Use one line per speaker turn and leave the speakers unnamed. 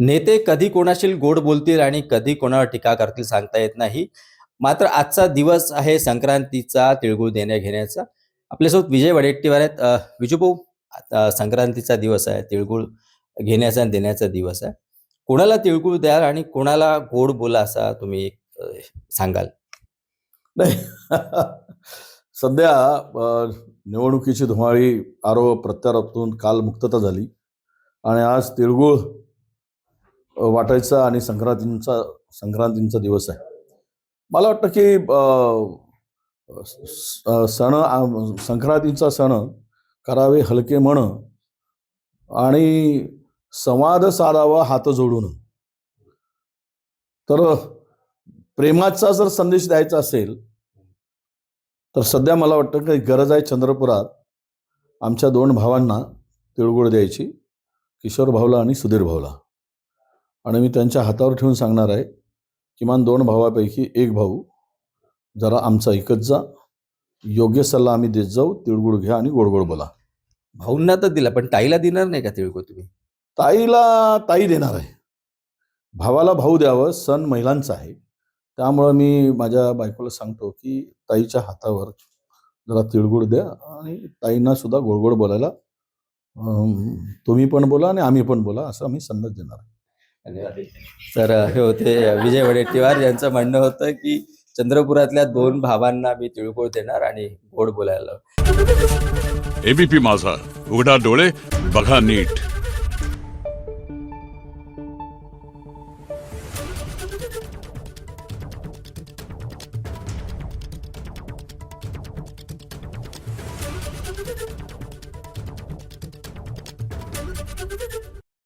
नेते कधी कोणाशी गोड बोलतील आणि कधी कोणावर टीका करतील सांगता येत नाही. मात्र आजचा दिवस आहे संक्रांतीचा, तिळगुळ देण्या-घेण्याचा. आपल्यासोबत विजय वडेट्टीवार आहेत. विजू भाऊ, आता संक्रांतीचा दिवस आहे, तिळगुळ घेण्याचा आणि देण्याचा दिवस आहे. कोणाला तिळगुळ द्याल आणि कोणाला गोड बोला असा तुम्ही सांगाल?
नाही. सध्या निवडणुकीची धुमाळी आरोप प्रत्यारोपातून काल मुक्तता झाली आणि आज तिळगुळ वाटायचा आणि संक्रांतीचा दिवस आहे. मला वाटतं की संक्रांतीचा सण करावे हलके मन आणि संवाद साधावा हात जोडून. तर प्रेमाचा जर संदेश द्यायचा असेल तर सध्या मला वाटतं की गरज आहे चंद्रपुरात आमच्या 2 भावांना तिळगुळ द्यायची, किशोर भाऊला आणि सुधीर भाऊला. आणि मी त्यांच्या हातावर ठेवून सांगणार आहे, किमान 2 भावापैकी एक भाऊ जरा आमचा ऐकत जा, योग्य सल्ला आम्ही देत जाऊ, तिळगुळ घ्या आणि गोड गोड बोला.
भाऊंना तर दिला, पण ताईला देणार नाही का तिळगुळ तुम्ही?
ताईला ताई देणार आहे. भावाला भाऊ द्यावं, सण महिलांचा आहे. त्यामुळं मी माझ्या बायकोला सांगतो की ताईच्या हातावर जरा तिळगुळ द्या आणि ताईंना सुद्धा गोड गोड बोलायला तुम्ही पण बोला आणि आम्ही पण बोला, असं आम्ही संदेश देणार आहे.
तर हे होते विजय वडेट्टीवार, यांचं म्हणणं होतं की चंद्रपुरातल्या 2 भावांना मी तिळगुळ देणार आणि गोड बोलायला.
एबीपी माझा, उघडा डोळे बघा नीट.